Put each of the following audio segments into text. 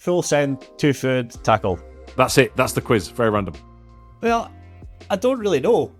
full send, 2 food, tackle. That's it. That's the quiz. Very random. Well, I don't really know.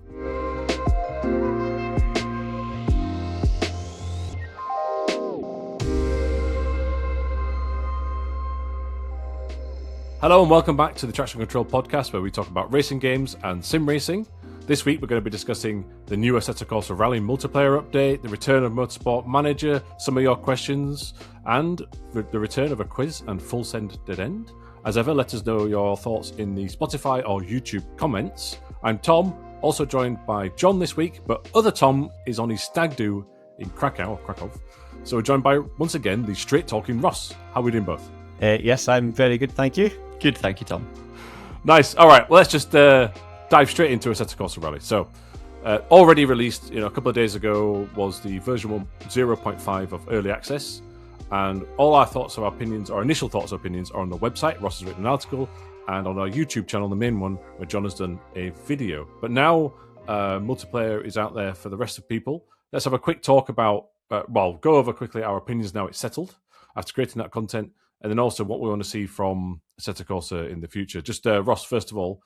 Hello and welcome back to the Traxion Control Podcast, where we talk about racing games and sim racing. This week we're going to be discussing the new Assetto Corsa Rally multiplayer update, the return of Motorsport Manager, some of your questions, and the return of a quiz and full send dead end. As ever, let us know your thoughts in the Spotify or YouTube comments. I'm Tom, also joined by John this week, but other Tom is on his stag do in Krakow. So we're joined by, once again, the straight-talking Ross. How are we doing both? Yes, I'm very good, thank you. Good, thank you, Tom. Nice. All right, well, let's just dive straight into Assetto Corsa Rally. So, already released, a couple of days ago was the version 0.5 of Early Access, and all our thoughts or opinions, or initial thoughts or opinions, are on the website. Ross has written an article, and on our YouTube channel, the main one, where John has done a video. But now, multiplayer is out there for the rest of people. Let's have a quick talk about, go over quickly our opinions now it's settled, after creating that content, and then also what we want to see from Assetto Corsa in the future. Just, Ross, first of all,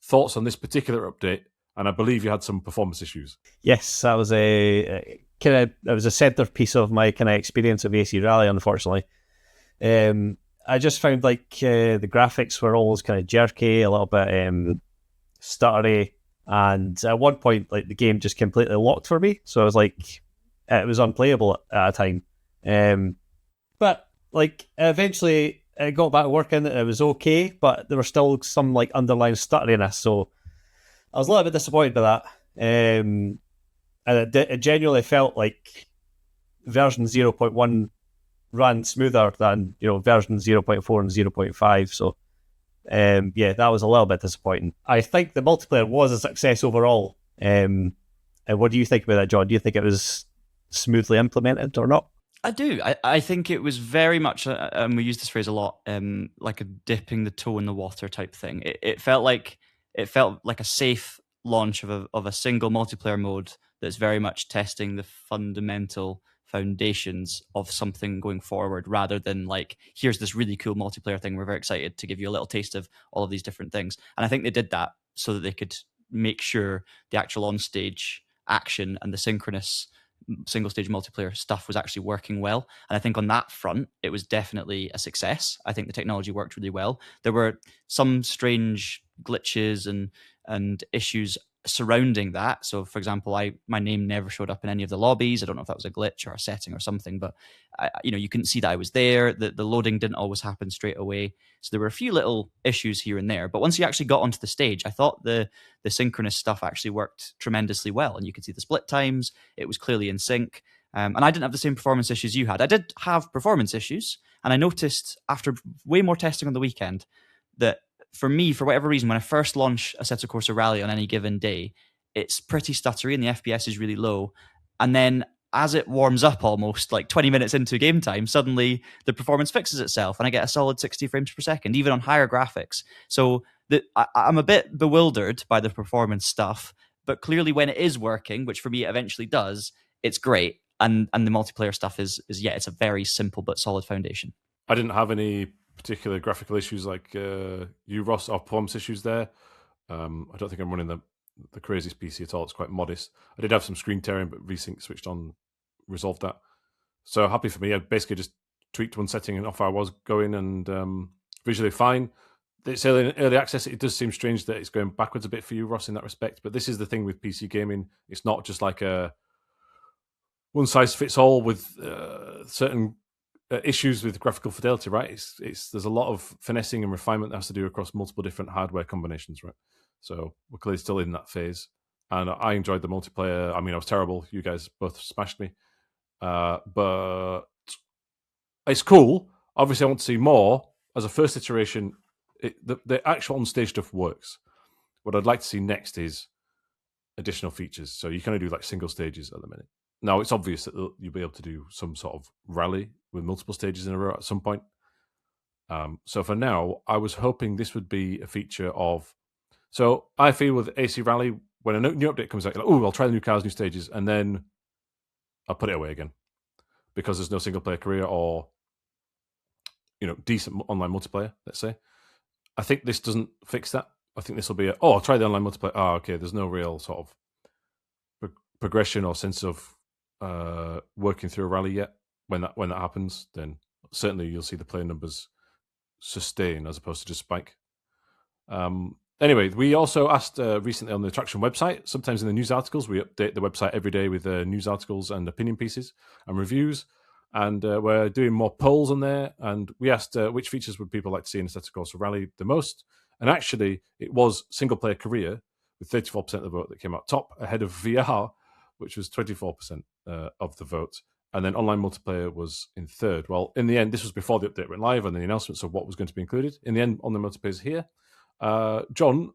thoughts on this particular update, and I believe you had some performance issues. Yes, that was a centerpiece of my kind of experience of AC Rally, unfortunately. I just found the graphics were always kind of jerky, a little bit stuttery, and at one point the game just completely locked for me, so I was it was unplayable at a time. But eventually it got back working, it was okay, but there was still some underlying stutteriness, so I was a little bit disappointed by that. And it genuinely felt like version 0.1 ran smoother than version 0.4 and 0.5, so that was a little bit disappointing. I think the multiplayer was a success overall. And what do you think about that, John? Do you think it was smoothly implemented or not? I do. I think it was very much, and we use this phrase a lot, like a dipping the toe in the water type thing. It felt like a safe launch of a single multiplayer mode that's very much testing the fundamental foundations of something going forward, rather than here's this really cool multiplayer thing. We're very excited to give you a little taste of all of these different things. And I think they did that so that they could make sure the actual on-stage action and the synchronous single-stage multiplayer stuff was actually working well. And I think on that front, it was definitely a success. I think the technology worked really well. There were some strange glitches and issues surrounding that. So, for example, my name never showed up in any of the lobbies. I don't know if that was a glitch or a setting or something, but you couldn't see that I was there. The loading didn't always happen straight away. So there were a few little issues here and there. But once you actually got onto the stage, I thought the synchronous stuff actually worked tremendously well. And you could see the split times. It was clearly in sync. And I didn't have the same performance issues you had. I did have performance issues. And I noticed after way more testing on the weekend that for me, for whatever reason, when I first launch Assetto Corsa Rally on any given day, it's pretty stuttery and the FPS is really low. And then as it warms up almost 20 minutes into game time, suddenly the performance fixes itself and I get a solid 60 frames per second, even on higher graphics. So I'm a bit bewildered by the performance stuff, but clearly when it is working, which for me it eventually does, it's great. And the multiplayer stuff is it's a very simple but solid foundation. I didn't have any particular graphical issues like you, Ross, or performance issues there. I don't think I'm running the craziest PC at all. It's quite modest. I did have some screen tearing, but Resync switched on, resolved that. So happy for me. I basically just tweaked one setting and off I was going, and visually fine. It's early access. It does seem strange that it's going backwards a bit for you, Ross, in that respect. But this is the thing with PC gaming. It's not just like a one size fits all with certain issues with graphical fidelity, right? There's a lot of finessing and refinement that has to do across multiple different hardware combinations, right? So we're clearly still in that phase, and I enjoyed the multiplayer. I mean, I was terrible. You guys both smashed me, but it's cool. Obviously, I want to see more. As a first iteration, the actual on-stage stuff works. What I'd like to see next is additional features. So you kind of do single stages at the minute. Now, it's obvious that you'll be able to do some sort of rally with multiple stages in a row at some point. So for now, I was hoping this would be a feature of... So I feel with AC Rally, when a new update comes out, I'll try the new cars, new stages, and then I'll put it away again. Because there's no single-player career, or decent online multiplayer, let's say. I think this doesn't fix that. I think this will be I'll try the online multiplayer. Okay, there's no real sort of progression or sense of working through a rally yet. When that happens, then certainly you'll see the player numbers sustain as opposed to just spike. Anyway, we also asked recently on the Traxion website, sometimes in the news articles, we update the website every day with news articles and opinion pieces and reviews. And we're doing more polls on there. And we asked which features would people like to see in Assetto Corsa Rally the most. And actually, it was single-player career with 34% of the vote that came out top, ahead of VR, which was 24% of the vote. And then online multiplayer was in third. Well, in the end, this was before the update went live and the announcements of what was going to be included. In the end, online multiplayer is here. John,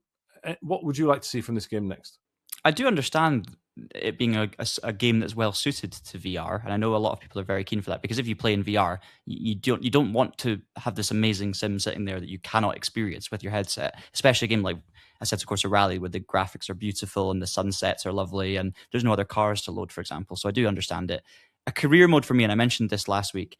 what would you like to see from this game next? I do understand it being a game that's well suited to VR, and I know a lot of people are very keen for that, because if you play in VR, you don't want to have this amazing sim sitting there that you cannot experience with your headset, especially a game like Assetto Corsa Rally, where the graphics are beautiful and the sunsets are lovely and there's no other cars to load, for example. So I do understand it. A career mode for me, and I mentioned this last week,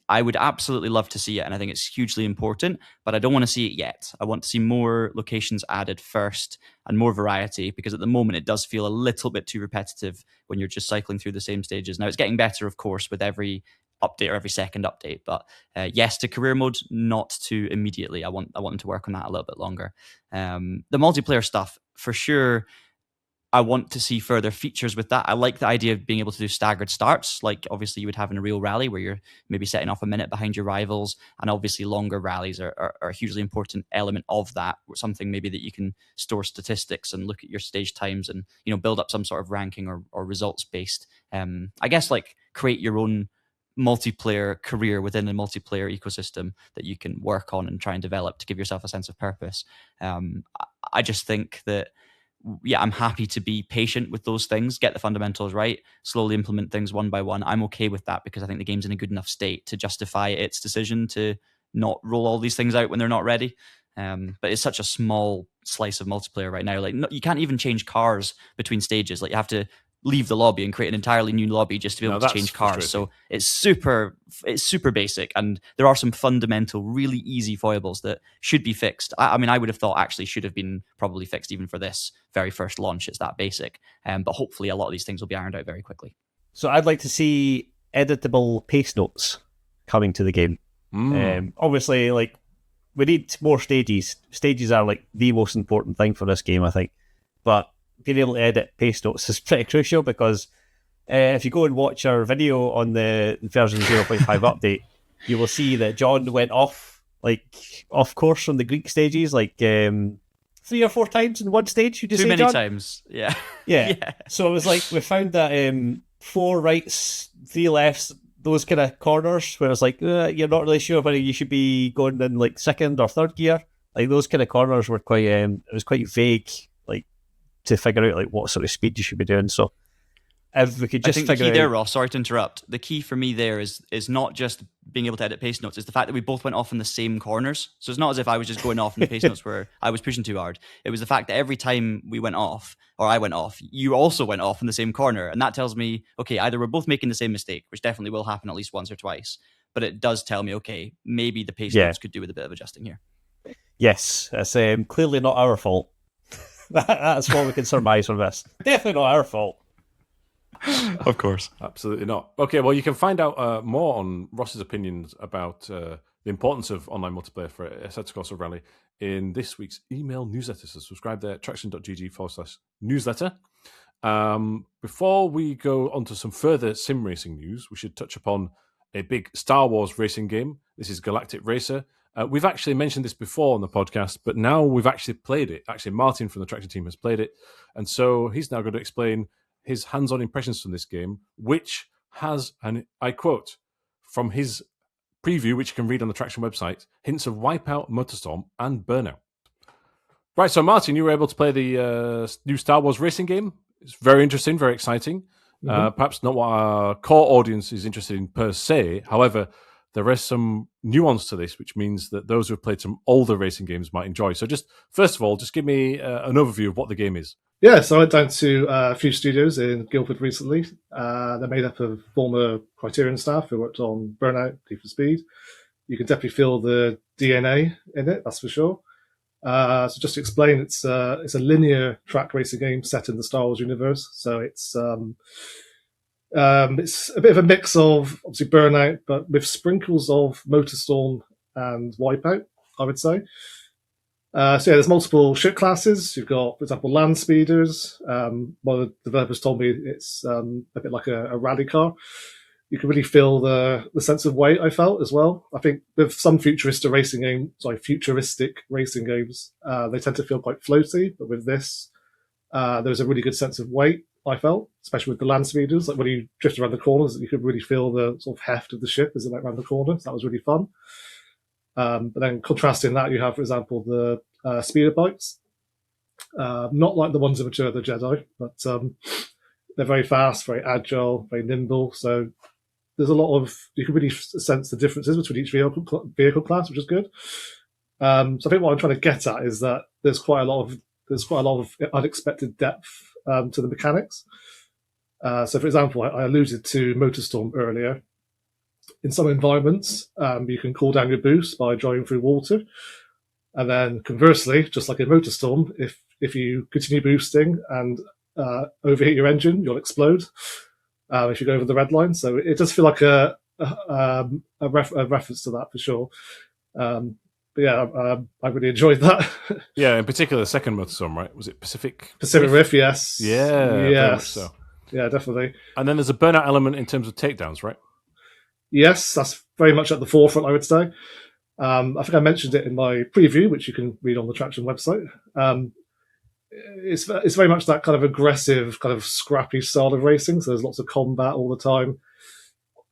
I would absolutely love to see it, and I think it's hugely important, but I don't want to see it yet. I want to see more locations added first and more variety, because at the moment it does feel a little bit too repetitive when you're just cycling through the same stages. Now, it's getting better, of course, with every update or every second update, but yes to career mode, not too immediately. I want them to work on that a little bit longer. The multiplayer stuff, for sure, I want to see further features with that. I like the idea of being able to do staggered starts, like obviously you would have in a real rally where you're maybe setting off a minute behind your rivals, and obviously longer rallies are a hugely important element of that, something maybe that you can store statistics and look at your stage times and build up some sort of ranking or results based. I guess like create your own multiplayer career within a multiplayer ecosystem that you can work on and try and develop to give yourself a sense of purpose. I just think that I'm happy to be patient with those things, get the fundamentals right, slowly implement things one by one. I'm okay with that because I think the game's in a good enough state to justify its decision to not roll all these things out when they're not ready. But it's such a small slice of multiplayer right now. Like, you can't even change cars between stages. Like, you have to leave the lobby and create an entirely new lobby just to be able to change cars. So it's super basic, and there are some fundamental, really easy foibles that should be fixed. I mean, I would have thought actually should have been probably fixed even for this very first launch. It's that basic, but hopefully a lot of these things will be ironed out very quickly. So I'd like to see editable pace notes coming to the game. Obviously, like, we need more stages. Stages are like the most important thing for this game, I think. But being able to edit pace notes is pretty crucial, because if you go and watch our video on the version 0.5 update, you will see that John went off course from the Greek stages 3 or 4 times in one stage. Would you say, John? Too many times, yeah. Yeah. So it was like we found that 4 rights, 3 lefts, those kind of corners where it's like you're not really sure whether you should be going in like second or third gear. Like, those kind of corners were quite it was quite vague, like, to figure out like what sort of speed you should be doing. So if we could just figure out... I think the key there, Ross, sorry to interrupt, the key for me there is not just being able to edit pace notes, it's the fact that we both went off in the same corners. So it's not as if I was just going off in the pace notes where I was pushing too hard. It was the fact that every time we went off, or I went off, you also went off in the same corner. And that tells me, okay, either we're both making the same mistake, which definitely will happen at least once or twice, but it does tell me, okay, maybe the pace notes could do with a bit of adjusting here. Yes, it's clearly not our fault. That's what we can surmise from this. Definitely not our fault. Of course. Absolutely not. Okay, well, you can find out more on Ross's opinions about the importance of online multiplayer for Assetto Corsa Rally in this week's email newsletter. So subscribe there at traxion.gg/newsletter. Before we go on to some further sim racing news, we should touch upon a big Star Wars racing game. This is Galactic Racer. We've actually mentioned this before on the podcast, but now we've actually played it. Actually, Martin from the Traxion team has played it. And so he's now going to explain his hands-on impressions from this game, which has, and I quote, from his preview, which you can read on the Traxion website, hints of Wipeout, Motorstorm, and Burnout. Right, so Martin, you were able to play the new Star Wars racing game. It's very interesting, very exciting. Perhaps not what our core audience is interested in per se. However, there is some nuance to this, which means that those who have played some older racing games might enjoy. So just, first of all, just give me an overview of what the game is. Yeah, so I went down to a few studios in Guildford recently. They're made up of former Criterion staff who worked on Burnout, Need for Speed. you can definitely feel the DNA in it, that's for sure. So just to explain, it's a linear track racing game set in the Star Wars universe. So it's a bit of a mix of obviously Burnout, but with sprinkles of Motorstorm and Wipeout, I would say. There's multiple ship classes. You've got, for example, land speeders. One of the developers told me it's a bit like a rally car. You can really feel the sense of weight I felt as well. I think with some futuristic racing games, they tend to feel quite floaty. But with this, there's a really good sense of weight I felt, especially with the land speeders. Like when you drift around the corners, you could really feel the sort of heft of the ship as it went around the corner. So that was really fun. But then contrasting that, you have, for example, the speeder bikes. Not like the ones in Return of the Jedi, but they're very fast, very agile, very nimble. So there's a lot of, you can really sense the differences between each vehicle class, which is good. So I think what I'm trying to get at is that there's quite a lot of unexpected depth to the mechanics. So for example, I alluded to Motorstorm earlier. In some environments, you can cool down your boost by driving through water. And then conversely, just like in Motorstorm, if you continue boosting and overheat your engine, you'll explode if you go over the red line. So it does feel like a reference to that for sure. But yeah, I really enjoyed that. Yeah, in particular, the second Motorstorm, right? Was it Pacific Rift, yes. Yeah, yes. very much so. Yeah, definitely. And then there's a burnout element in terms of takedowns, right? Yes, that's very much at the forefront, I would say. I think I mentioned it in my preview, which you can read on the Traxion website. It's very much that kind of aggressive, kind of scrappy style of racing. So there's lots of combat all the time.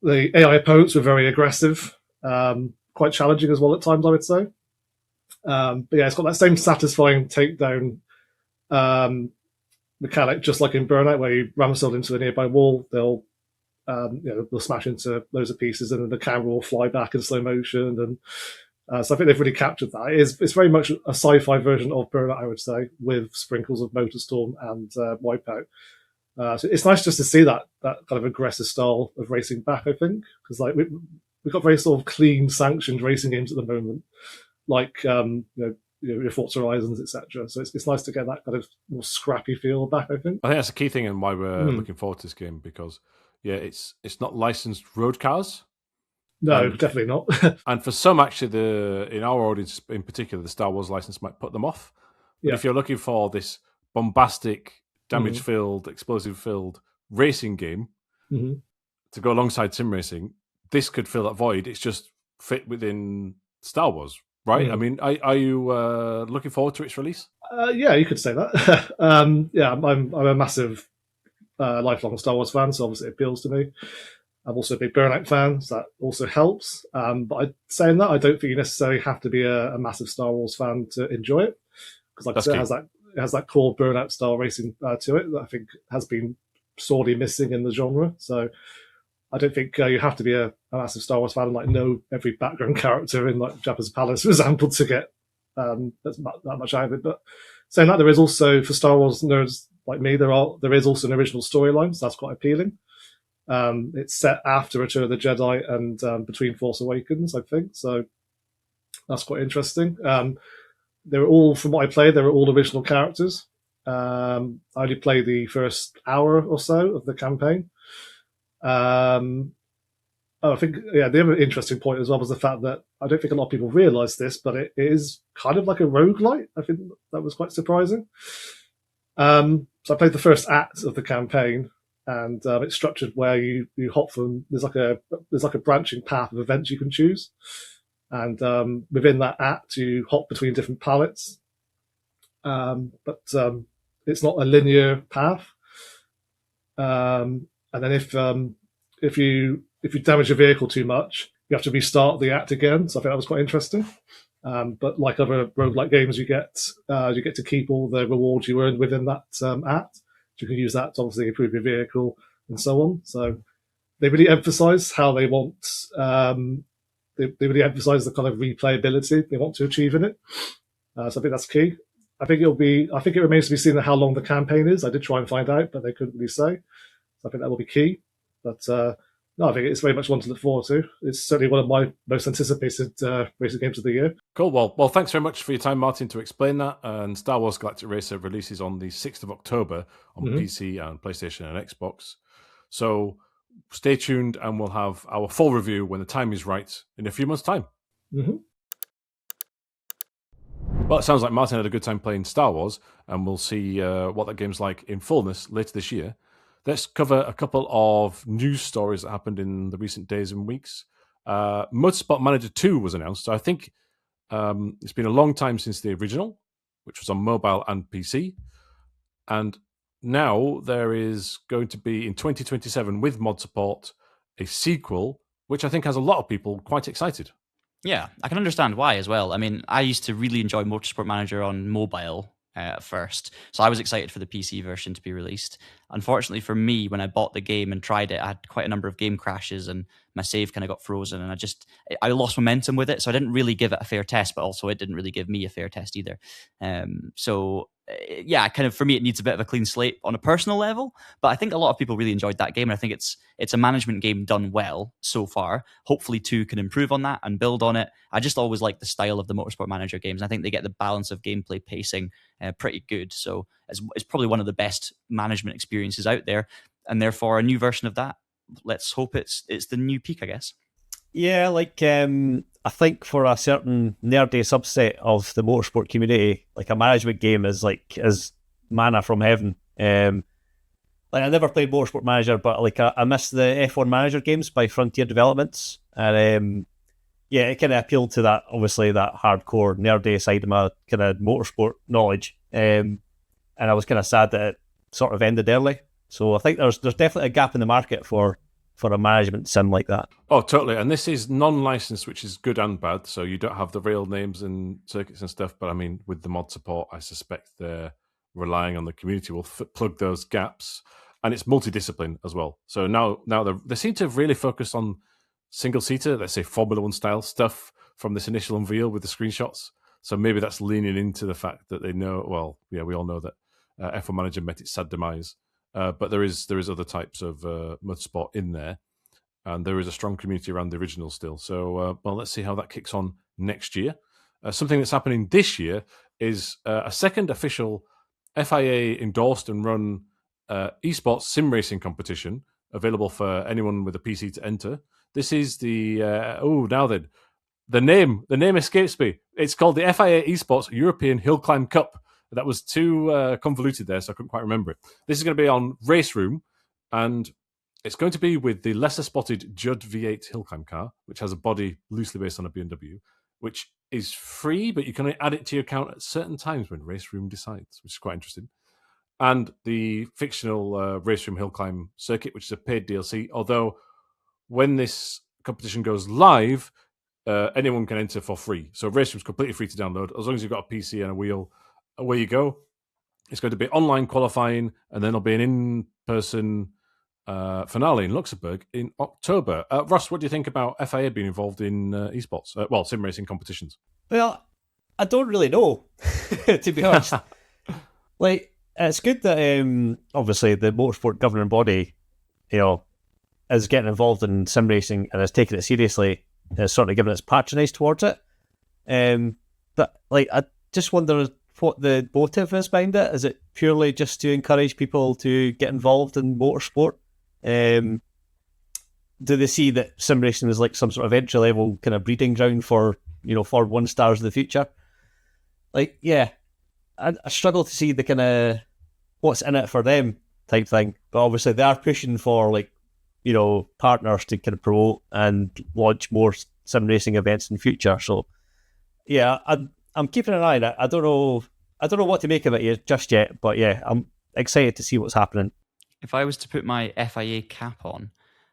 The AI opponents were very aggressive, quite challenging as well at times, I would say. But yeah, it's got that same satisfying takedown mechanic, just like in Burnout, where you ram yourself into a nearby wall, they'll smash into loads of pieces, and then the camera will fly back in slow motion. And so I think they've really captured that. It's very much a sci-fi version of Burnout, I would say, with sprinkles of Motorstorm and Wipeout. So it's nice just to see that kind of aggressive style of racing back, I think, because like we've got very sort of clean, sanctioned racing games at the moment, like your Forza Horizons, etc. So it's nice to get that kind of more scrappy feel back, I think. I think that's a key thing and why we're looking forward to this game, because yeah, it's not licensed road cars. No, definitely not. And for some, actually, in our audience in particular, the Star Wars license might put them off. But if you're looking for this bombastic, damage-filled, explosive-filled racing game to go alongside sim racing, this could fill that void. It's just fit within Star Wars, right? I mean, are you looking forward to its release? Yeah, you could say that. I'm a massive lifelong Star Wars fan, so obviously it appeals to me. I'm also a big Burnout fan, so that also helps. But saying that, I don't think you necessarily have to be a massive Star Wars fan to enjoy it, because like I said, it has that core Burnout style racing to it that I think has been sorely missing in the genre. So I don't think you have to be a massive Star Wars fan and like know every background character in like Jabba's palace, for example, to get that much out of it. But saying that, there is also, for Star Wars nerds like me, there is also an original storyline, so that's quite appealing. It's set after Return of the Jedi and between Force Awakens, I think. So that's quite interesting. They're all, from what I played, they were all original characters. I only played the first hour or so of the campaign. I think, the other interesting point as well was the fact that I don't think a lot of people realise this, but it is kind of like a roguelite. I think that was quite surprising. So I played the first act of the campaign, and it's structured where you hop from, there's like a branching path of events you can choose, and within that act you hop between different palettes, but it's not a linear path. And then if you damage your vehicle too much, you have to restart the act again. So I think that was quite interesting. But like other roguelike games, you get to keep all the rewards you earn within that act. You can use that to obviously improve your vehicle and so on. So they really emphasise how they want. They really emphasise the kind of replayability they want to achieve in it. So I think that's key. I think it remains to be seen how long the campaign is. I did try and find out, but they couldn't really say. So I think that will be key. But No, I think it's very much one to look forward to. It's certainly one of my most anticipated racing games of the year. Cool. Well, thanks very much for your time, Martin, to explain that. And Star Wars Galactic Racer releases on the 6th of October on PC and PlayStation and Xbox. So stay tuned and we'll have our full review when the time is right in a few months' time. Mm-hmm. Well, it sounds like Martin had a good time playing Star Wars, and we'll see what that game's like in fullness later this year. Let's cover a couple of news stories that happened in the recent days and weeks. Motorsport Manager 2 was announced. So I think it's been a long time since the original, which was on mobile and PC. And now there is going to be, in 2027, with mod support, a sequel, which I think has a lot of people quite excited. Yeah, I can understand why as well. I mean, I used to really enjoy Motorsport Manager on mobile at first, so I was excited for the PC version to be released. Unfortunately for me, when I bought the game and tried it, I had quite a number of game crashes and my save kind of got frozen, and I lost momentum with it, so I didn't really give it a fair test, but also it didn't really give me a fair test either. Yeah, kind of for me, it needs a bit of a clean slate on a personal level, but I think a lot of people really enjoyed that game, and I think it's a management game done well so far. Hopefully 2 can improve on that and build on it. I just always like the style of the Motorsport Manager games. I think they get the balance of gameplay pacing pretty good, so it's probably one of the best management experiences out there, and therefore a new version of that. Let's hope it's the new peak, I guess. Yeah, I think for a certain nerdy subset of the motorsport community, like a management game is manna from heaven. I never played Motorsport Manager, but I miss the F1 Manager games by Frontier Developments, and it kind of appealed to that, obviously, that hardcore nerdy side of my kind of motorsport knowledge. And I was kind of sad that it sort of ended early. So I think there's definitely a gap in the market for a management sim like that. Oh, totally. And this is non-licensed, which is good and bad. So you don't have the real names and circuits and stuff. But I mean, with the mod support, I suspect they're relying on the community will plug those gaps. And it's multidiscipline as well. So now they seem to have really focused on single-seater, let's say Formula One style stuff from this initial unveil with the screenshots. So maybe that's leaning into the fact that they know, well, yeah, we all know that F1 Manager met its sad demise. But there is other types of motorsport in there, and there is a strong community around the original still. So, let's see how that kicks on next year. Something that's happening this year is a second official FIA endorsed and run esports sim racing competition available for anyone with a PC to enter. This is the the name escapes me. It's called the FIA Esports European Hillclimb Cup. That was too convoluted there, so I couldn't quite remember it. This is going to be on Race Room, and it's going to be with the lesser-spotted Judd V8 Hillclimb car, which has a body loosely based on a BMW, which is free, but you can only add it to your account at certain times when Race Room decides, which is quite interesting. And the fictional Race Room Hillclimb circuit, which is a paid DLC, although when this competition goes live, anyone can enter for free. So Race Room's completely free to download, as long as you've got a PC and a wheel. Away you go. It's going to be online qualifying, and then there'll be an in-person finale in Luxembourg in October. Ross, what do you think about FIA being involved in esports? Sim racing competitions? Well, I don't really know, to be honest. It's good that obviously the motorsport governing body, is getting involved in sim racing and is taking it seriously, is sort of giving its patronage towards it. But I just wonder what the motive is behind it. Is it purely just to encourage people to get involved in motorsport? Do they see that sim racing is like some sort of entry level kind of breeding ground for Formula 1 stars of the future? I struggle to see the kind of what's in it for them type thing. But obviously they are pushing for partners to kind of promote and launch more sim racing events in the future. So yeah, I'm keeping an eye on it. I don't know what to make of it just yet, but yeah, I'm excited to see what's happening. If I was to put my FIA cap on,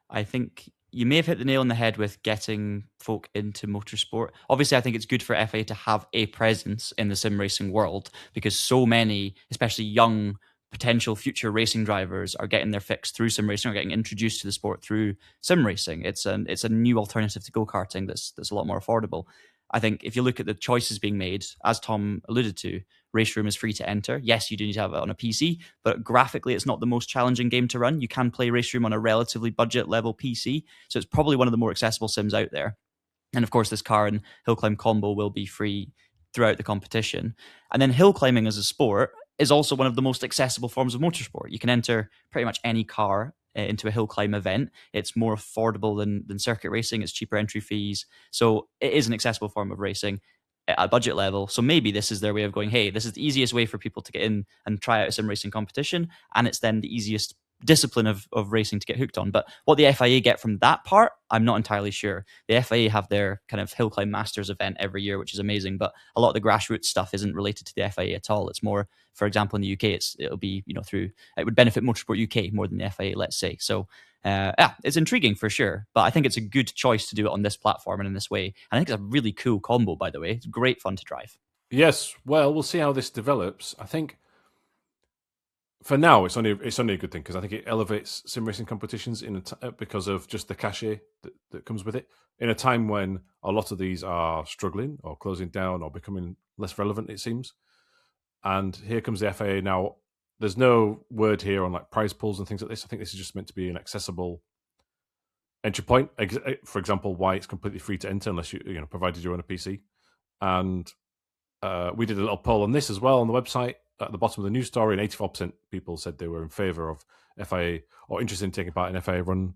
I think you may have hit the nail on the head with getting folk into motorsport. Obviously, I think it's good for FIA to have a presence in the sim racing world, because so many, especially young potential future racing drivers, are getting their fix through sim racing or getting introduced to the sport through sim racing. It's a new alternative to go-karting that's a lot more affordable. I think if you look at the choices being made, as Tom alluded to, Race Room is free to enter. Yes, you do need to have it on a PC, but graphically it's not the most challenging game to run. You can play Race Room on a relatively budget level PC, so it's probably one of the more accessible sims out there. And of course, this car and hill climb combo will be free throughout the competition. And then hill climbing as a sport is also one of the most accessible forms of motorsport. You can enter pretty much any car into a hill climb event. It's more affordable than circuit racing. It's cheaper entry fees. So it is an accessible form of racing at a budget level. So maybe this is their way of going, hey, this is the easiest way for people to get in and try out a sim racing competition. And it's then the easiest discipline of racing to get hooked on. But what the FIA get from that part, I'm not entirely sure. The FIA have their kind of Hill Climb Masters event every year, which is amazing, but a lot of the grassroots stuff isn't related to the FIA at all. It's more, for example, in the UK, it'll be, it would benefit Motorsport UK more than the FIA, let's say. So it's intriguing for sure, but I think it's a good choice to do it on this platform and in this way. And I think it's a really cool combo, by the way. It's great fun to drive. Yes, well, we'll see how this develops. I think for now, it's only a good thing because I think it elevates sim racing competitions because of just the cachet that comes with it. In a time when a lot of these are struggling or closing down or becoming less relevant, it seems. And here comes the FIA now. There's no word here on like prize pools and things like this. I think this is just meant to be an accessible entry point. For example, why it's completely free to enter unless you provided you own a PC. And we did a little poll on this as well on the website. At the bottom of the news story, and 84% people said they were in favour of FIA or interested in taking part in FIA-run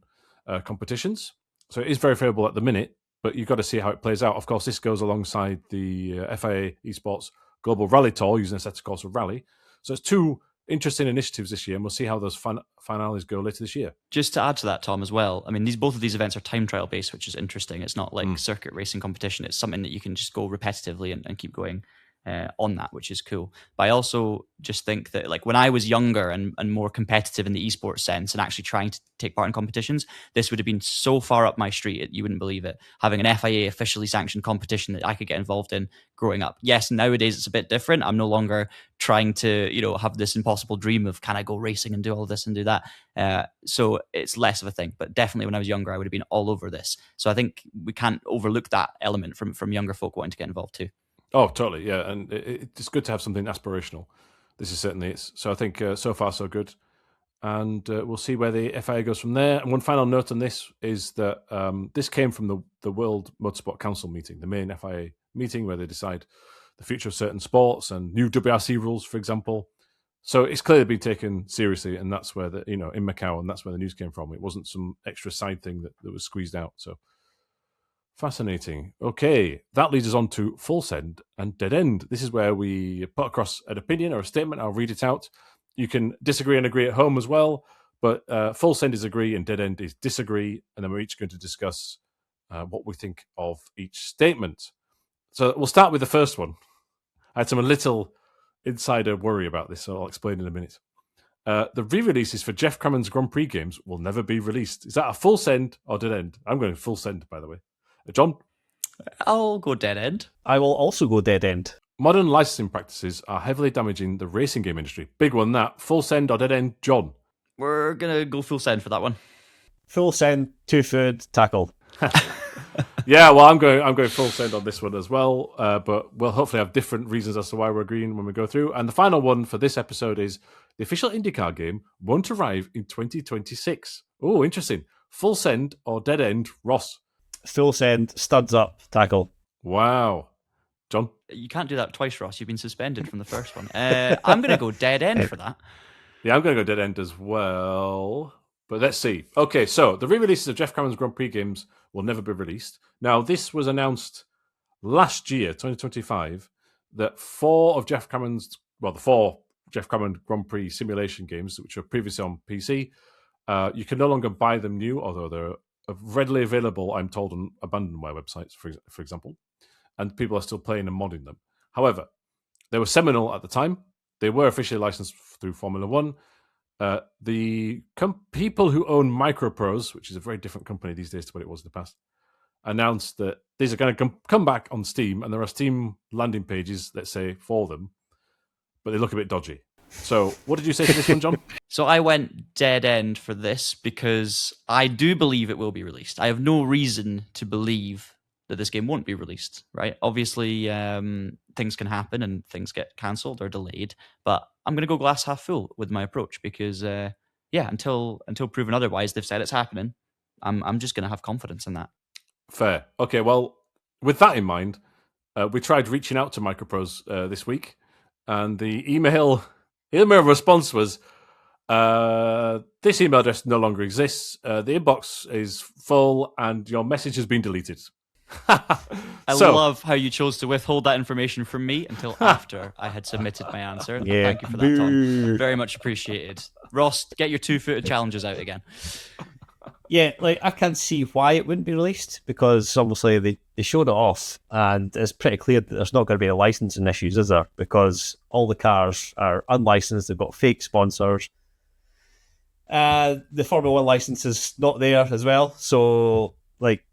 competitions. So it is very favourable at the minute, but you've got to see how it plays out. Of course, this goes alongside the FIA Esports Global Rally Tour using Assetto Corsa Rally. So it's two interesting initiatives this year, and we'll see how those finales go later this year. Just to add to that, Tom, as well, I mean, both of these events are time trial based, which is interesting. It's not like circuit racing competition. It's something that you can just go repetitively and keep going on that, which is cool. But I also just think that like when I was younger and more competitive in the esports sense and actually trying to take part in competitions, this would have been so far up my street, you wouldn't believe it. Having an FIA officially sanctioned competition that I could get involved in growing up. Yes, nowadays it's a bit different. I'm no longer trying to, have this impossible dream of can I go racing and do all this and do that. So it's less of a thing. But definitely when I was younger, I would have been all over this. So I think we can't overlook that element from younger folk wanting to get involved too. Oh, totally, yeah. And it's good to have something aspirational. This is certainly it. So I think so far so good. And we'll see where the FIA goes from there. And one final note on this is that this came from the World Motorsport Council meeting, the main FIA meeting where they decide the future of certain sports and new WRC rules, for example. So it's clearly been taken seriously, and that's where in Macau, and that's where the news came from. It wasn't some extra side thing that was squeezed out. So fascinating. Okay, that leads us on to full send and dead end. This is where we put across an opinion or a statement. I'll read it out. You can disagree and agree at home as well, but full send is agree and dead end is disagree, and then we're each going to discuss what we think of each statement. So we'll start with the first one. I had some little insider worry about this, so I'll explain in a minute. The re-releases for Geoff Crammond's Grand Prix games will never be released. Is that a full send or dead end? I'm going full send, by the way. John? I'll go dead end. I will also go dead end. Modern licensing practices are heavily damaging the racing game industry. Big one, that. Full send or dead end, John? We're going to go full send for that one. Full send, 2-foot, tackle. Yeah, well, I'm going full send on this one as well, but we'll hopefully have different reasons as to why we're agreeing when we go through. And the final one for this episode is the official IndyCar game won't arrive in 2026. Oh, interesting. Full send or dead end, Ross? Full send, studs up, tackle. Wow. John? You can't do that twice, Ross. You've been suspended from the first one. I'm going to go dead end for that. Yeah, I'm going to go dead end as well. But let's see. Okay, so the re-releases of Geoff Crammond's Grand Prix games will never be released. Now, this was announced last year, 2025, that the four Geoff Crammond Grand Prix simulation games, which were previously on PC, you can no longer buy them new, although they're readily available, I'm told, on abandonware websites, for example, and people are still playing and modding them. However, they were seminal at the time. They were officially licensed through Formula One. The people who own Microprose, which is a very different company these days to what it was in the past, announced that these are going to come back on Steam, and there are Steam landing pages, let's say, for them, but they look a bit dodgy. So what did you say to this one, John? So I went dead end for this because I do believe it will be released. I have no reason to believe that this game won't be released, right? Obviously, things can happen and things get cancelled or delayed, but I'm going to go glass half full with my approach because, until proven otherwise, they've said it's happening. I'm just going to have confidence in that. Fair. Okay, well, with that in mind, we tried reaching out to Microprose this week, and the email response was, this email address no longer exists. The inbox is full, and your message has been deleted. I love how you chose to withhold that information from me until after I had submitted my answer. Yeah. Thank you for that, Tom. Very much appreciated. Ross, get your 2-footed challenges out again. Yeah, like I can't see why it wouldn't be released, because obviously they showed it off, and it's pretty clear that there's not going to be licensing issues, is there? Because all the cars are unlicensed, they've got fake sponsors. The Formula 1 license is not there as well. So, like,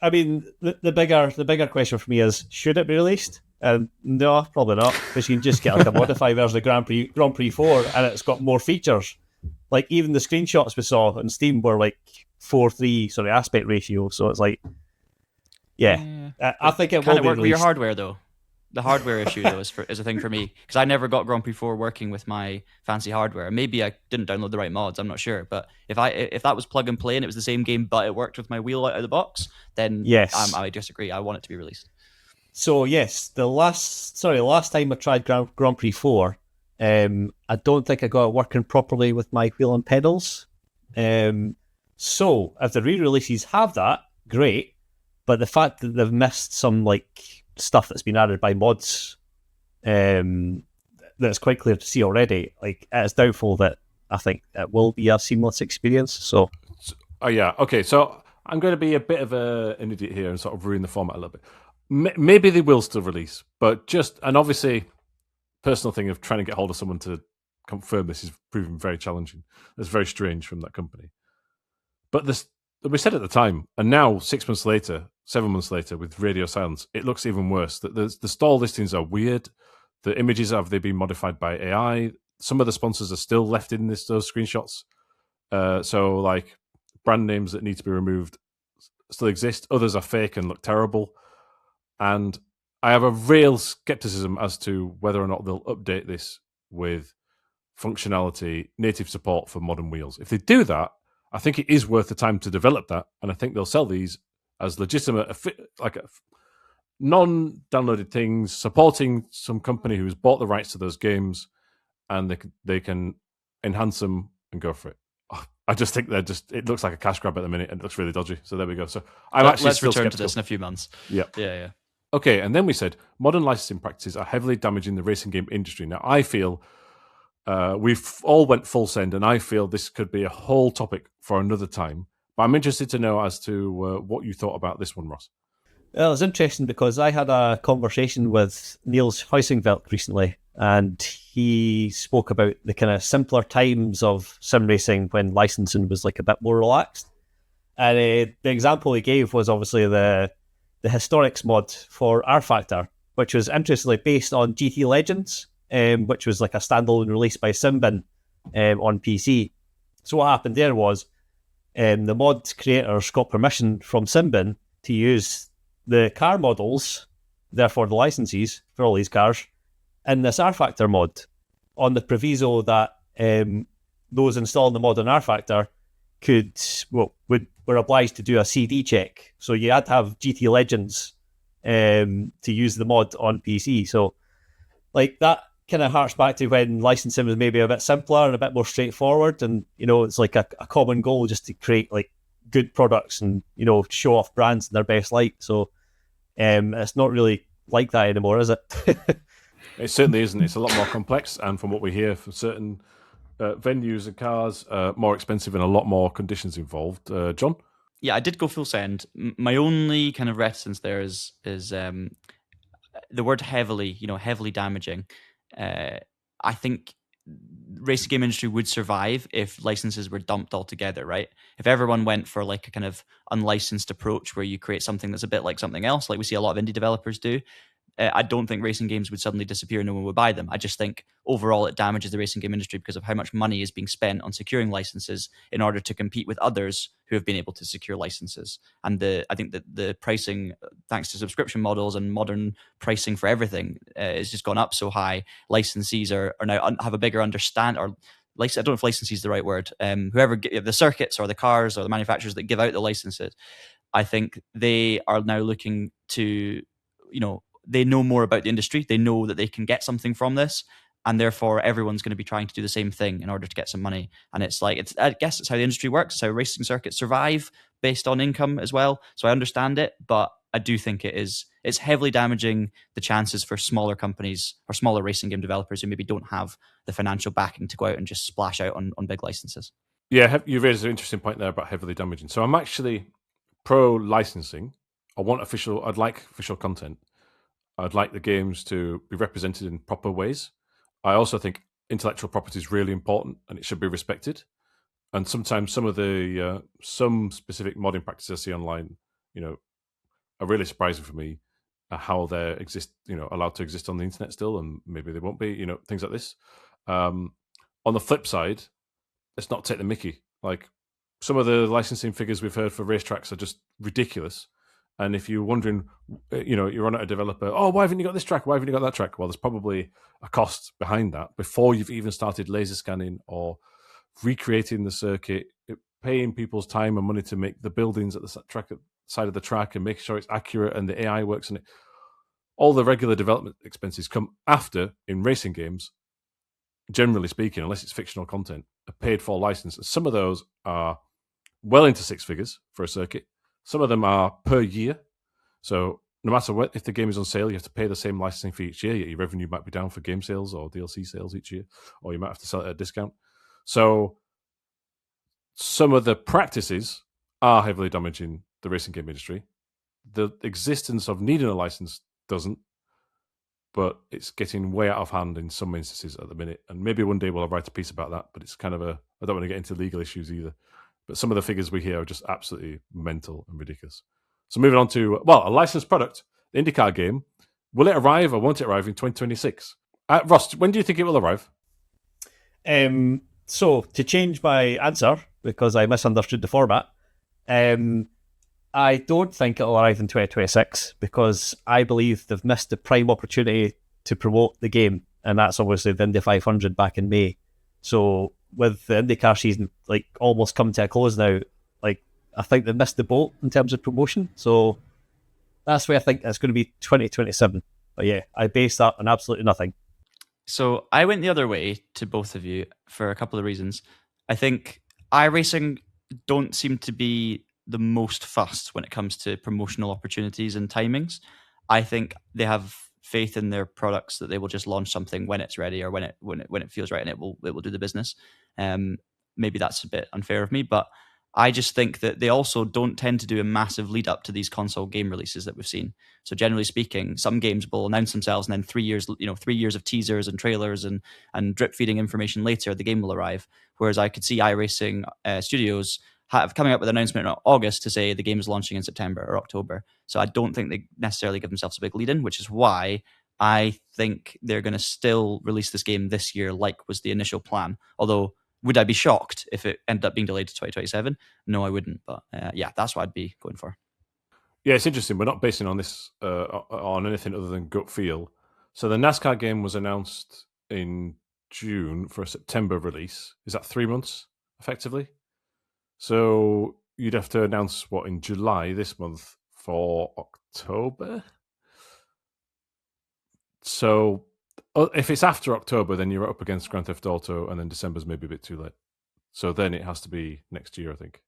I mean, the bigger question for me is, should it be released? No, probably not, because you can just get like a modified version of Grand Prix 4, and it's got more features. Like, even the screenshots we saw on Steam were like 4:3 aspect ratio. So it's like, I think it will be work released. with your hardware though. The hardware issue though is a thing for me, because I never got Grand Prix 4 working with my fancy hardware. Maybe I didn't download the right mods, I'm not sure. But if that was plug and play and it was the same game but it worked with my wheel out of the box, then yes, I disagree. I want it to be released. So yes, the last time I tried Grand Prix 4, I don't think I got it working properly with my wheel and pedals. So if the re-releases have that, great. But the fact that they've missed some like stuff that's been added by mods, that's quite clear to see already. Like, it's doubtful that I think it will be a seamless experience. So, okay. So I'm going to be a bit of an idiot here and sort of ruin the format a little bit. Maybe they will still release, but and obviously, personal thing of trying to get hold of someone to confirm this is proving very challenging. It's very strange from that company. But we said at the time, and now 6 months later, 7 months later, with radio silence, it looks even worse. The stall listings are weird. The images have they been modified by AI? Some of the sponsors are still left in those screenshots. So like brand names that need to be removed still exist. Others are fake and look terrible. And I have a real skepticism as to whether or not they'll update this with functionality, native support for modern wheels. If they do that, I think it is worth the time to develop that, and I think they'll sell these as legitimate, like non-downloaded things, supporting some company who's bought the rights to those games, and they can enhance them and go for it. I just think it looks like a cash grab at the minute, and it looks really dodgy. So there we go. So let's return to this in a few months. Yeah. Okay, and then we said modern licensing practices are heavily damaging the racing game industry. Now, I feel we've all went full send, and I feel this could be a whole topic for another time. But I'm interested to know as to what you thought about this one, Ross. Well, it's interesting because I had a conversation with Niels Huysingveldt recently, and he spoke about the kind of simpler times of sim racing when licensing was like a bit more relaxed. And the example he gave was obviously the Historics mod for R Factor, which was interestingly based on GT Legends, which was like a standalone release by Simbin on PC. So what happened there was the mod creators got permission from Simbin to use the car models, therefore the licenses for all these cars, in this R Factor mod, on the proviso that those installing the mod on R Factor were obliged to do a CD check. So you had to have GT Legends to use the mod on PC. So like that kind of harks back to when licensing was maybe a bit simpler and a bit more straightforward, and it's like a common goal just to create like good products and show off brands in their best light. So it's not really like that anymore, is it? It certainly isn't. It's a lot more complex, and from what we hear from certain venues and cars, more expensive and a lot more conditions involved. John? Yeah, I did go full send. My only kind of reticence there is the word heavily, heavily damaging. I think racing game industry would survive if licenses were dumped altogether, right? If everyone went for like a kind of unlicensed approach where you create something that's a bit like something else, like we see a lot of indie developers do, I don't think racing games would suddenly disappear and no one would buy them. I just think overall it damages the racing game industry because of how much money is being spent on securing licenses in order to compete with others who have been able to secure licenses. And I think that the pricing, thanks to subscription models and modern pricing for everything, has just gone up so high. Licensees are now have a bigger understand, or I don't know if licensee is the right word. Whoever the circuits or the cars or the manufacturers that give out the licenses, I think they are now looking to, they know more about the industry. They know that they can get something from this, and therefore everyone's going to be trying to do the same thing in order to get some money. And it's like, I guess it's how the industry works. It's how racing circuits survive based on income as well. So I understand it, but I do think it's heavily damaging the chances for smaller companies or smaller racing game developers who maybe don't have the financial backing to go out and just splash out on big licenses. Yeah, you raised an interesting point there about heavily damaging. So I'm actually pro licensing. I'd like official content. I'd like the games to be represented in proper ways. I also think intellectual property is really important and it should be respected. And sometimes some specific modding practices I see online, are really surprising for me. How they allowed to exist on the internet still, and maybe they won't be. Things like this. On the flip side, let's not take the mickey. Like, some of the licensing figures we've heard for racetracks are just ridiculous. And if you're wondering, you're on at a developer, oh, why haven't you got this track? Why haven't you got that track? Well, there's probably a cost behind that before you've even started laser scanning or recreating the circuit, paying people's time and money to make the buildings at the side of the track and making sure it's accurate and the AI works in it. All the regular development expenses come after in racing games, generally speaking, unless it's fictional content, a paid for license. Some of those are well into six figures for a circuit. Some of them are per year. So no matter what, if the game is on sale, you have to pay the same licensing fee each year. Your revenue might be down for game sales or DLC sales each year, or you might have to sell it at a discount. So some of the practices are heavily damaging the racing game industry. The existence of needing a license doesn't, but it's getting way out of hand in some instances at the minute. And maybe one day we'll write a piece about that, but it's kind of I don't want to get into legal issues either. But some of the figures we hear are just absolutely mental and ridiculous. So moving on to, a licensed product, the IndyCar game. Will it arrive or won't it arrive in 2026? Ross, when do you think it will arrive? So, to change my answer, because I misunderstood the format, I don't think it'll arrive in 2026 because I believe they've missed the prime opportunity to promote the game, and that's obviously the Indy 500 back in May. So, with the IndyCar season almost come to a close now, I think they missed the boat in terms of promotion. So that's why I think it's going to be 2027. But yeah, I base that on absolutely nothing. So I went the other way to both of you for a couple of reasons. I think iRacing don't seem to be the most fussed when it comes to promotional opportunities and timings. I think they have faith in their products that they will just launch something when it's ready or when it feels right, and it will do the business. Maybe that's a bit unfair of me, but I just think that they also don't tend to do a massive lead up to these console game releases that we've seen. So generally speaking, some games will announce themselves and then 3 years, 3 years of teasers and trailers and drip feeding information later, the game will arrive. Whereas I could see iRacing studios coming up with an announcement in August to say the game is launching in September or October. So I don't think they necessarily give themselves a big lead in, which is why I think they're going to still release this game this year, like was the initial plan. Although, would I be shocked if it ended up being delayed to 2027? No, I wouldn't. But that's what I'd be going for. Yeah, it's interesting. We're not basing on this on anything other than gut feel. So the NASCAR game was announced in June for a September release. Is that 3 months, effectively? So you'd have to announce, in July this month for October? So if it's after October, then you're up against Grand Theft Auto, and then December's maybe a bit too late. So then it has to be next year, I think.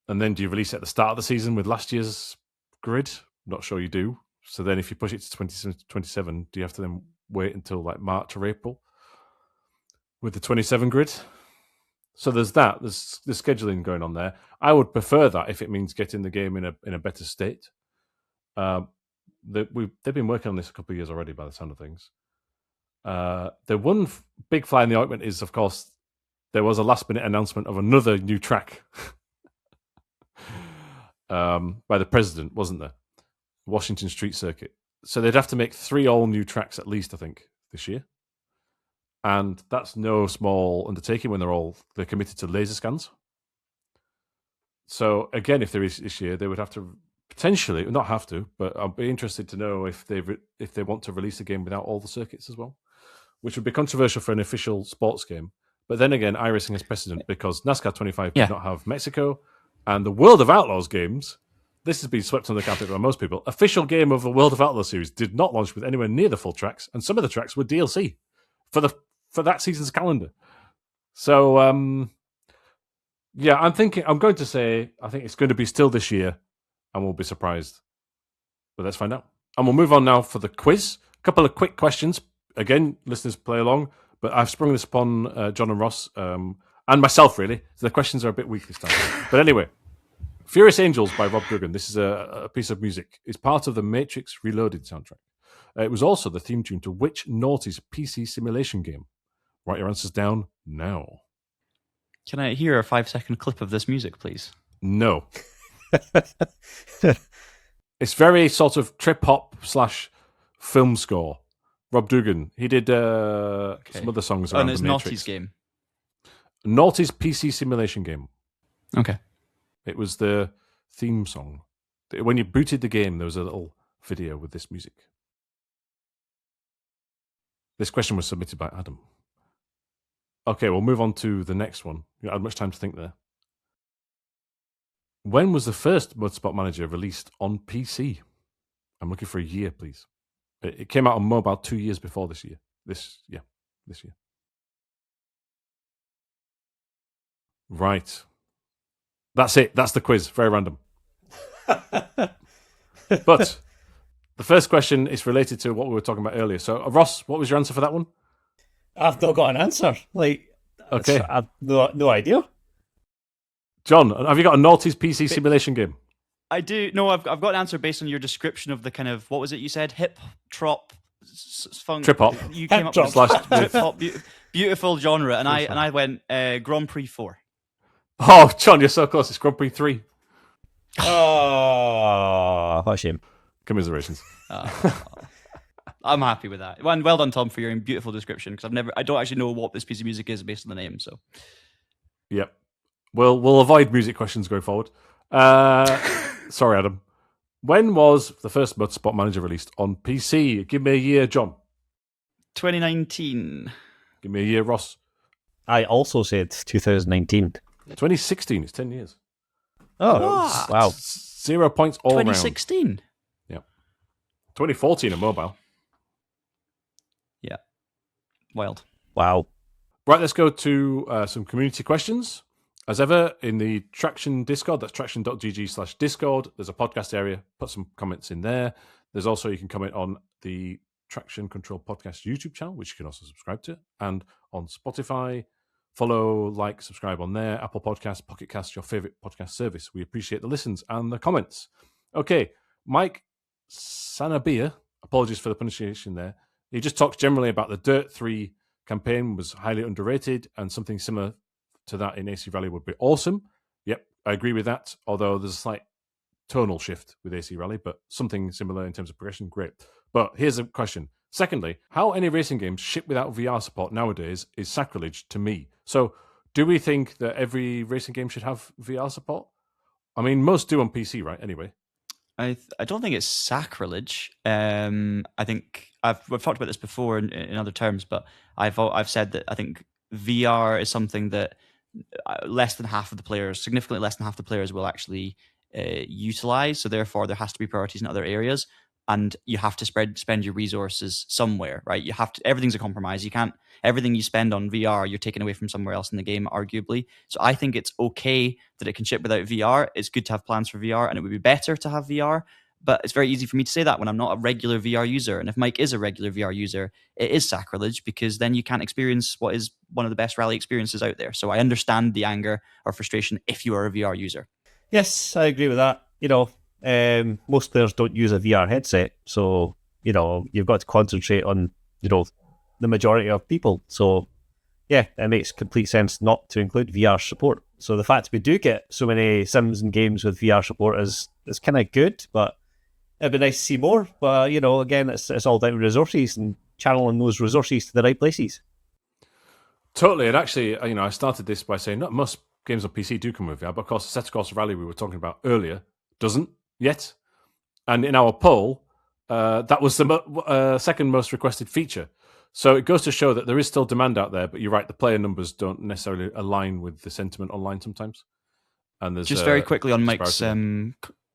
And then do you release it at the start of the season with last year's grid? Not sure you do. So then if you push it to 2027, do you have to then wait until March or April with the 27 grid? So there's that. There's the scheduling going on there. I would prefer that if it means getting the game in a better state. They've been working on this a couple of years already, by the sound of things. The one big fly in the ointment is, of course, there was a last-minute announcement of another new track by the president, wasn't there? Washington Street Circuit. So they'd have to make 3 all-new tracks at least, I think, this year. And that's no small undertaking when they're committed to laser scans. So again, if there is this year, they would have to potentially, not have to, but I'll be interested to know if they want to release a game without all the circuits as well, which would be controversial for an official sports game. But then again, iRacing has precedent because NASCAR 25 did not have Mexico, and the World of Outlaws games. This has been swept under the carpet by most people. Official game of the World of Outlaws series did not launch with anywhere near the full tracks, and some of the tracks were DLC for that season's calendar. So, I'm going to say I think it's going to be still this year, and we'll be surprised. But let's find out. And we'll move on now for the quiz. A couple of quick questions. Again, listeners, play along. But I've sprung this upon John and Ross and myself, really. So the questions are a bit weak this time. But anyway, Furious Angels by Rob Duggan. This is a piece of music. It's part of the Matrix Reloaded soundtrack. It was also the theme tune to which noughties PC simulation game? Write your answers down now. Can I hear a 5-second clip of this music, please? No. It's very sort of trip-hop / film score. Rob Duggan. He did some other songs around the Matrix. And it's Naughty's game. Naughty's PC simulation game. Okay. It was the theme song. When you booted the game, there was a little video with this music. This question was submitted by Adam. Okay, we'll move on to the next one. You don't have much time to think there. When was the first Motorsport Manager released on PC? I'm looking for a year, please. It came out on mobile 2 years before this year. This year. Right. That's it. That's the quiz. Very random. But the first question is related to what we were talking about earlier. So, Ross, what was your answer for that one? I've not got an answer. Okay. I've no idea. John, have you got a Naughty's PC simulation game? I do. No, I've got an answer based on your description of the kind of, what was it you said? Hip, trop, funk. Trip hop. You came up with trip hop, beautiful genre. And I went Grand Prix 4. Oh, John, you're so close. It's Grand Prix 3. Oh, what a shame. Commiserations. I'm happy with that. Well done, Tom, for your beautiful description, because I don't actually know what this piece of music is based on the name. So, yep. We'll avoid music questions going forward. Sorry, Adam. When was the first Motorsport Manager released on PC? Give me a year, John. 2019. Give me a year, Ross. I also said 2019. 2016. It's 10 years. Oh, wow. 0 points all round. 2016. Yeah. 2014 on mobile. Yeah. Wild. Wow. Right, let's go to some community questions. As ever, in the Traxion Discord, that's traxion.gg/Discord, there's a podcast area. Put some comments in there. There's also, you can comment on the Traxion Control Podcast YouTube channel, which you can also subscribe to, and on Spotify. Follow, like, subscribe on there. Apple Podcasts, Pocket Casts, your favorite podcast service. We appreciate the listens and the comments. Okay, Mike Sanabia, apologies for the pronunciation there. He just talks generally about the Dirt 3 campaign was highly underrated, and something similar to that in AC Rally would be awesome. Yep, I agree with that, although there's a slight tonal shift with AC Rally, but something similar in terms of progression, great. But here's a question. Secondly, how any racing games ship without VR support nowadays is sacrilege to me. So, do we think that every racing game should have VR support? I mean, most do on PC, right? Anyway. I don't think it's sacrilege. I think we've talked about this before in other terms, but I've said that I think VR is something that less than half of the players, significantly less than half the players, will actually utilize. So therefore, there has to be priorities in other areas, and you have to spend your resources somewhere, right? You have to. Everything's a compromise. You can't. Everything you spend on VR, you're taking away from somewhere else in the game, arguably. So I think it's okay that it can ship without VR. It's good to have plans for VR, and it would be better to have VR. But it's very easy for me to say that when I'm not a regular VR user. And if Mike is a regular VR user, it is sacrilege, because then you can't experience what is one of the best rally experiences out there. So I understand the anger or frustration if you are a VR user. Yes, I agree with that. Most players don't use a VR headset. So, you've got to concentrate on, the majority of people. So, yeah, it makes complete sense not to include VR support. So the fact we do get so many sims and games with VR support is kind of good, but it'd be nice to see more. But, again, it's all down to resources and channeling those resources to the right places. Totally. And actually, I started this by saying not most games on PC do come with VR, but of course, Assetto Corsa Rally we were talking about earlier doesn't yet. And in our poll, that was the second most requested feature. So it goes to show that there is still demand out there, but you're right, the player numbers don't necessarily align with the sentiment online sometimes. And there's just very quickly on Mike's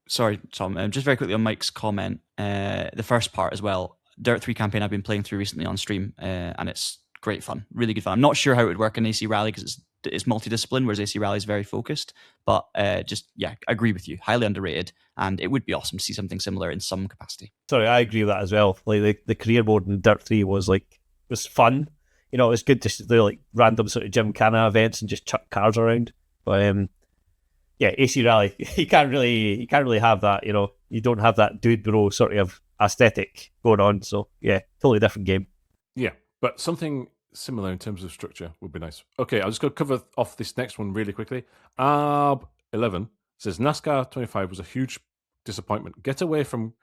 sorry, Tom. Just very quickly on Mike's comment, the first part as well. Dirt 3 campaign I've been playing through recently on stream, and it's great fun, really good fun. I'm not sure how it would work in AC Rally because it's multidiscipline, whereas AC Rally is very focused. But I agree with you. Highly underrated, and it would be awesome to see something similar in some capacity. Sorry, I agree with that as well. Like the career mode in Dirt 3 was fun. You know, it was good to do like random sort of gymkhana events and just chuck cars around. But AC Rally, you can't really have that. You know, you don't have that dude bro sort of aesthetic going on. So yeah, totally different game. Yeah, but something similar in terms of structure would be nice. Okay, I'll just go cover off this next one really quickly. Arb11 says NASCAR 25 was a huge disappointment. Get away from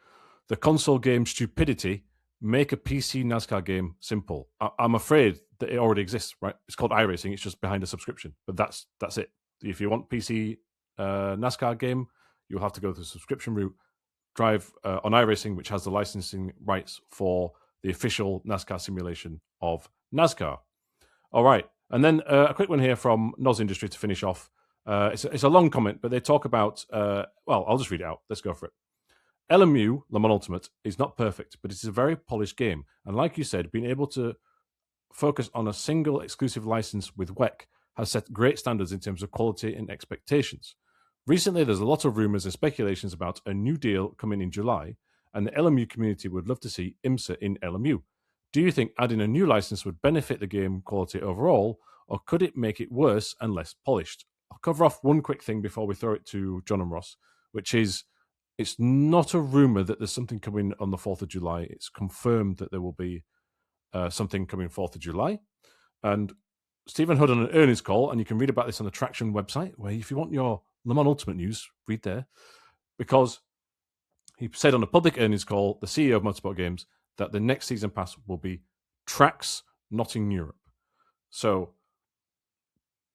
the console game stupidity. Make a PC NASCAR game simple. I'm afraid that it already exists, right? It's called iRacing. It's just behind a subscription, but that's it. If you want PC NASCAR game, you'll have to go the subscription route. Drive on iRacing, which has the licensing rights for the official NASCAR simulation of NASCAR. All right. And then a quick one here from Noz Industry to finish off. It's a long comment, but they talk about, I'll just read it out. Let's go for it. LMU, Le Mans Ultimate, is not perfect, but it's a very polished game. And like you said, being able to focus on a single exclusive license with WEC has set great standards in terms of quality and expectations. Recently, there's a lot of rumours and speculations about a new deal coming in July, and the LMU community would love to see IMSA in LMU. Do you think adding a new license would benefit the game quality overall, or could it make it worse and less polished? I'll cover off one quick thing before we throw it to John and Ross, which is it's not a rumour that there's something coming on the 4th of July. It's confirmed that there will be something coming 4th of July. And Stephen Hood on an earnings call, and you can read about this on the Traxion website, where if you want your Le Mans Ultimate news, read there. Because he said on a public earnings call, the CEO of Motorsport Games, that the next season pass will be tracks, not in Europe. So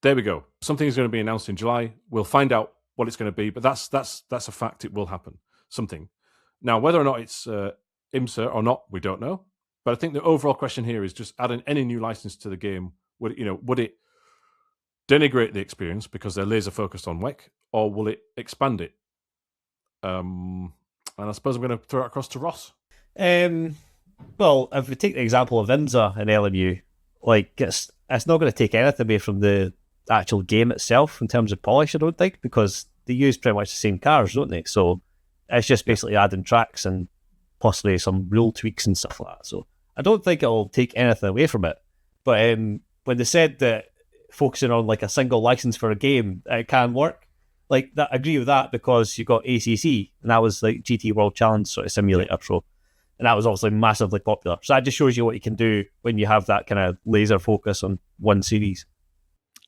there we go. Something is going to be announced in July. We'll find out what it's going to be, but that's a fact. It will happen. Something. Now, whether or not it's IMSA or not, we don't know. But I think the overall question here is just adding any new license to the game. Would it denigrate the experience because they're laser focused on WEC, or will it expand it? And I suppose I'm going to throw it across to Ross. Well, if we take the example of IMSA and LMU, it's not going to take anything away from the actual game itself in terms of polish, I don't think, because they use pretty much the same cars, don't they? So it's just basically adding tracks and possibly some rule tweaks and stuff like that. So I don't think it'll take anything away from it. But when they said that focusing on like a single license for a game, it can work. Like that, I agree with that because you got ACC, and that was like GT World Challenge sort of simulator. So, and that was obviously massively popular. So that just shows you what you can do when you have that kind of laser focus on one series.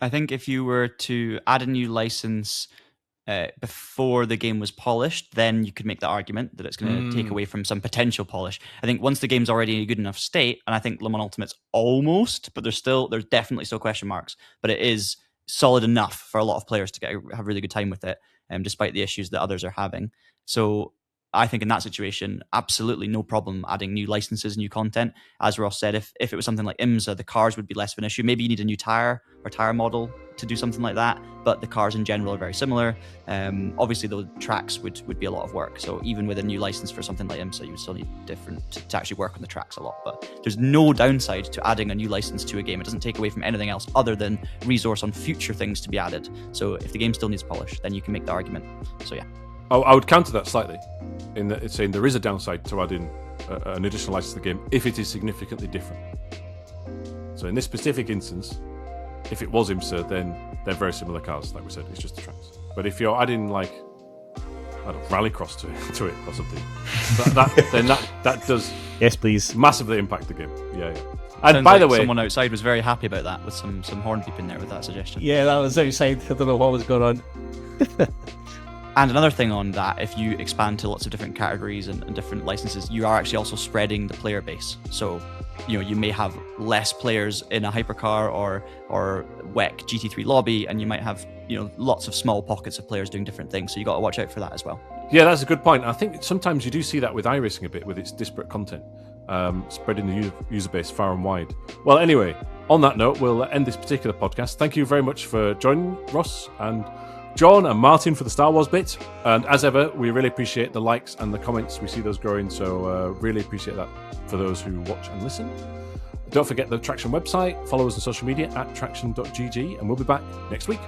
I think if you were to add a new license before the game was polished, then you could make the argument that it's going to take away from some potential polish. I think once the game's already in a good enough state, and I think Le Mans Ultimate's almost, but there's definitely still question marks, but it is solid enough for a lot of players to have a really good time with it, despite the issues that others are having. So I think in that situation, absolutely no problem adding new licenses, new content. As Ross said, if it was something like IMSA, the cars would be less of an issue. Maybe you need a new tire or tire model to do something like that, but the cars in general are very similar. Obviously, the tracks would be a lot of work. So even with a new license for something like IMSA, you would still need different to actually work on the tracks a lot. But there's no downside to adding a new license to a game. It doesn't take away from anything else other than resource on future things to be added. So if the game still needs polish, then you can make the argument. So yeah. I would counter that slightly in that it's saying there is a downside to adding an additional license to the game if it is significantly different. So in this specific instance, if it was IMSA, then they're very similar cars, like we said, it's just the tracks. But if you're adding like, I don't know, rallycross to it or something, then that does yes, please, massively impact the game. Yeah. And sounds by the way, someone outside was very happy about that with some horn beeping there with that suggestion. Yeah, that was outside. I don't know what was going on. And another thing on that, if you expand to lots of different categories and different licenses, you are actually also spreading the player base. So, you may have less players in a hypercar or WEC GT3 lobby, and you might have lots of small pockets of players doing different things. So you got to watch out for that as well. Yeah, that's a good point. I think sometimes you do see that with iRacing a bit, with its disparate content, spreading the user base far and wide. Well, anyway, on that note, we'll end this particular podcast. Thank you very much for joining Ross and John and Martin for the Star Wars bit. And as ever, we really appreciate the likes and the comments. We see those growing, so really appreciate that for those who watch and listen. Don't forget the Traxion website. Follow us on social media at traxion.gg, and we'll be back next week.